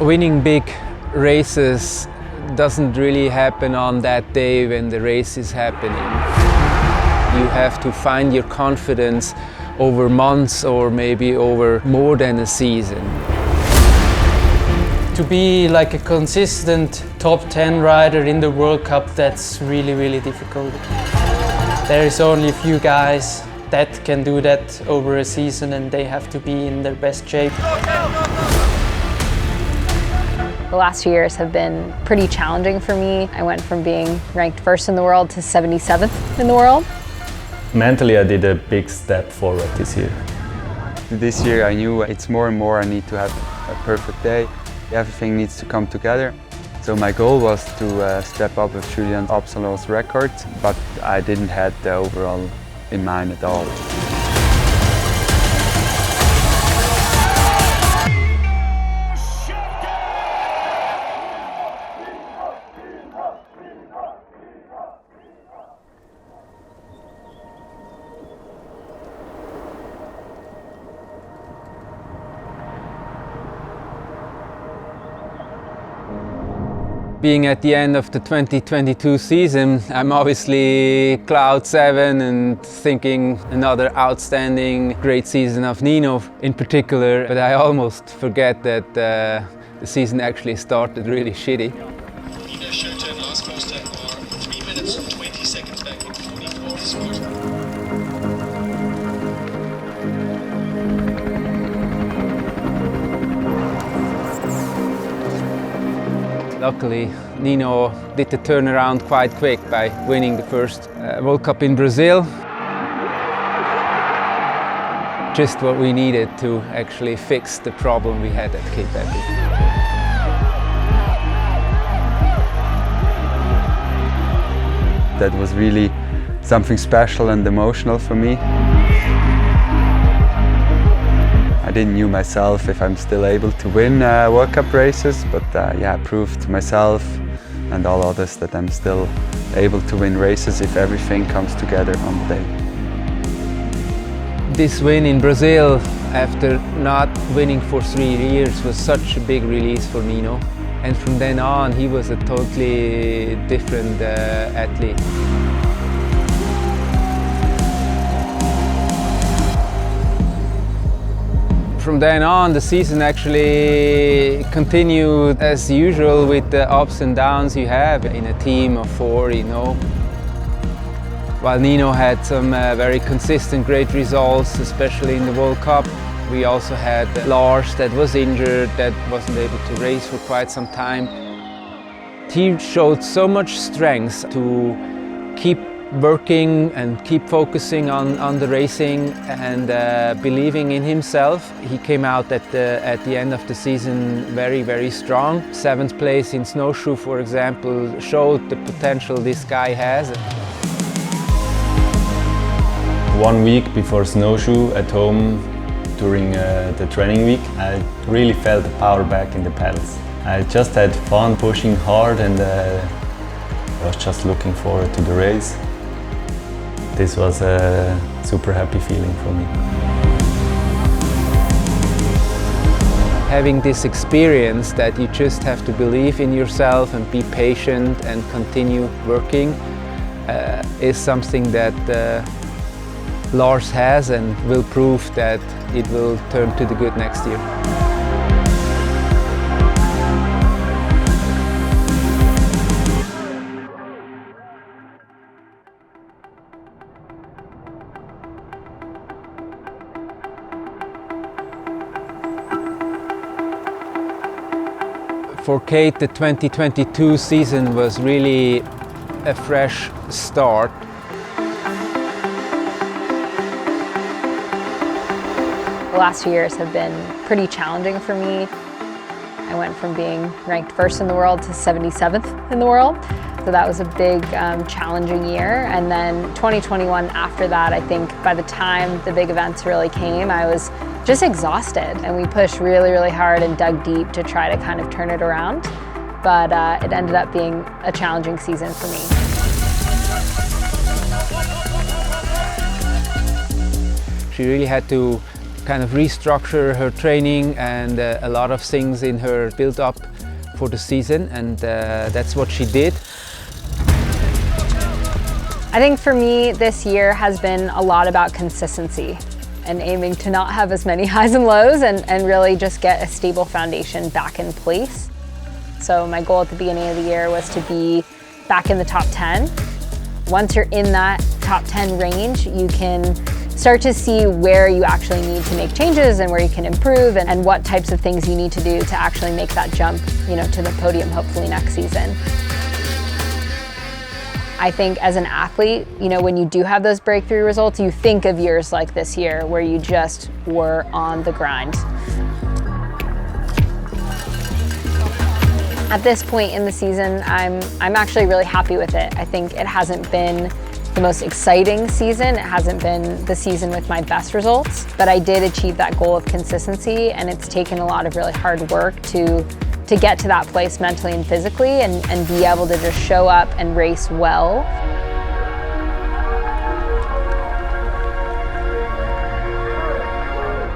Winning big races doesn't really happen on that day when the race is happening. You have to find your confidence over months or maybe over more than a season. To be like a consistent top 10 rider in the World Cup, that's really, really difficult. There is only a few guys that can do that over a season, and they have to be in their best shape. The last 2 years have been pretty challenging for me. I went from being ranked first in the world to 77th in the world. Mentally, I did a big step forward this year. This year I knew it's more and more I need to have a perfect day. Everything needs to come together. So my goal was to step up with Julian Absalon's record, but I didn't have the overall in mind at all. Being at the end of the 2022 season, I'm obviously cloud 7 and thinking another outstanding great season of Nino in particular, but I almost forget that the season actually started really shitty. Nino show turn last coaster are 3 minutes and 20 seconds back in 44th spot. Luckily, Nino did the turnaround quite quick by winning the first World Cup in Brazil. Just what we needed to actually fix the problem we had at Cape Epic. That was really something special and emotional for me. I didn't know myself if I'm still able to win World Cup races, but yeah, I proved to myself and all others that I'm still able to win races if everything comes together on the day. This win in Brazil, after not winning for 3 years, was such a big release for Nino. And from then on, he was a totally different athlete. From then on, the season actually continued as usual with the ups and downs you have in a team of 4, you know. While Nino had some very consistent great results, especially in the World Cup, we also had Lars that was injured, that wasn't able to race for quite some time. He showed so much strength to keep working and keep focusing on the racing and believing in himself. He came out at the end of the season very, very strong. 7th place in snowshoe, for example, showed the potential this guy has. 1 week before snowshoe at home during the training week, I really felt the power back in the pedals. I just had fun pushing hard, and I was just looking forward to the race. This was a super happy feeling for me. Having this experience that you just have to believe in yourself and be patient and continue working is something that Lars has and will prove that it will turn to the good next year. For Kate, the 2022 season was really a fresh start. The last 2 years have been pretty challenging for me. I went from being ranked first in the world to 77th in the world. So that was a big challenging year. And then 2021 after that, I think by the time the big events really came, I was just exhausted. And we pushed really, really hard and dug deep to try to kind of turn it around. But it ended up being a challenging season for me. She really had to kind of restructure her training and a lot of things in her build up for the season, and that's what she did. I think for me this year has been a lot about consistency and aiming to not have as many highs and lows and really just get a stable foundation back in place. So my goal at the beginning of the year was to be back in the top 10. Once you're in that top 10 range, you can start to see where you actually need to make changes and where you can improve and what types of things you need to do to actually make that jump, to the podium hopefully next season. I think as an athlete, when you do have those breakthrough results, you think of years like this year where you just were on the grind. At this point in the season, I'm actually really happy with it. I think it hasn't been the most exciting season. It hasn't been the season with my best results, but I did achieve that goal of consistency, and it's taken a lot of really hard work to get to that place mentally and physically and be able to just show up and race well.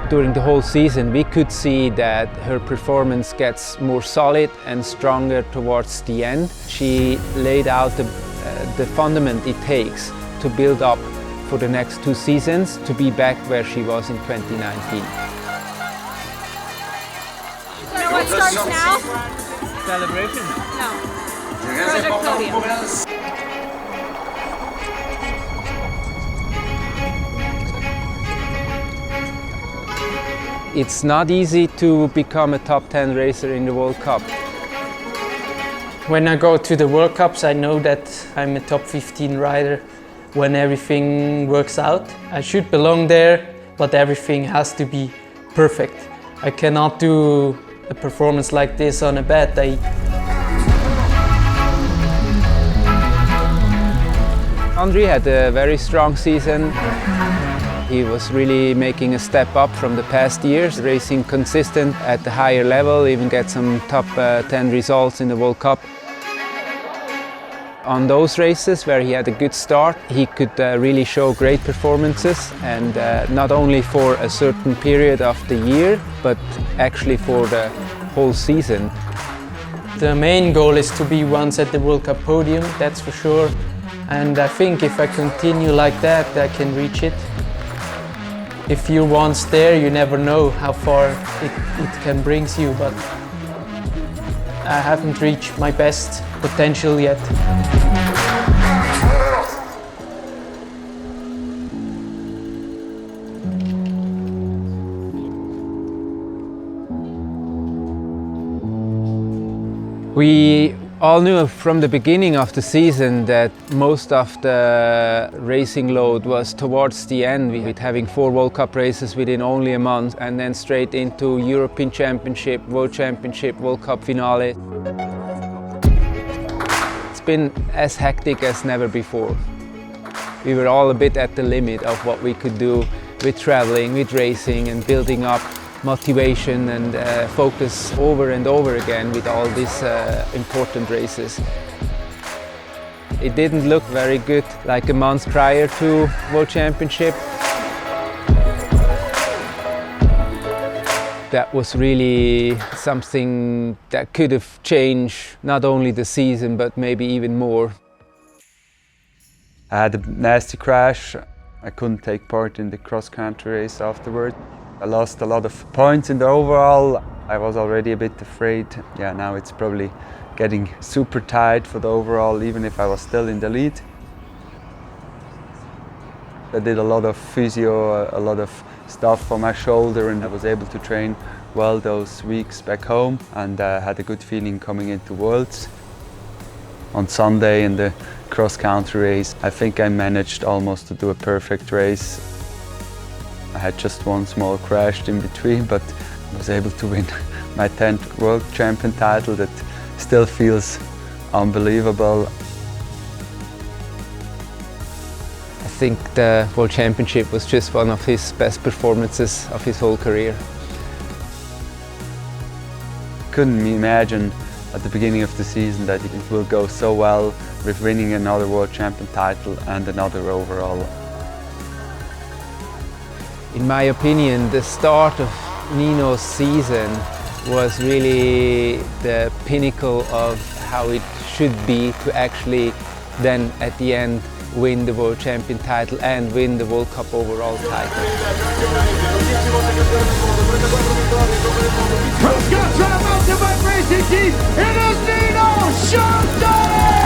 During the whole season, we could see that her performance gets more solid and stronger towards the end. She laid out the fundament it takes to build up for the next 2 seasons to be back where she was in 2019. You know what starts now? Celebration? No. Project Podium. It's not easy to become a top 10 racer in the World Cup. When I go to the World Cups, I know that I'm a top 15 rider when everything works out. I should belong there, but everything has to be perfect. I cannot do a performance like this on a bad day. André had a very strong season. He was really making a step up from the past years, racing consistent at the higher level, even get some top 10 results in the World Cup. On those races where he had a good start, he could really show great performances, and not only for a certain period of the year, but actually for the whole season. The main goal is to be once at the World Cup podium, that's for sure. And I think if I continue like that, I can reach it. If you're once there, you never know how far it can bring you, but I haven't reached my best potential yet. We all knew from the beginning of the season that most of the racing load was towards the end, with having 4 World Cup races within only a month and then straight into European Championship, World Championship, World Cup finale. It's been as hectic as never before. We were all a bit at the limit of what we could do with traveling, with racing and building up motivation and focus over and over again with all these important races. It didn't look very good like a month prior to World Championship. That was really something that could have changed not only the season but maybe even more. I had a nasty crash. I couldn't take part in the cross-country race afterward. I lost a lot of points in the overall. I was already a bit afraid. Yeah, now it's probably getting super tight for the overall, even if I was still in the lead. I did a lot of physio, a lot of stuff for my shoulder, and I was able to train well those weeks back home, and had a good feeling coming into Worlds. On Sunday in the cross-country race, I think I managed almost to do a perfect race. I had just one small crash in between, but I was able to win my 10th World Champion title. That still feels unbelievable. I think the World Championship was just one of his best performances of his whole career. Couldn't imagine at the beginning of the season that it will go so well with winning another World Champion title and another overall. In my opinion, the start of Nino's season was really the pinnacle of how it should be to actually then at the end win the World Champion title and win the World Cup overall title. From SCOTT-SRAM MTB Racing team, it is Nino.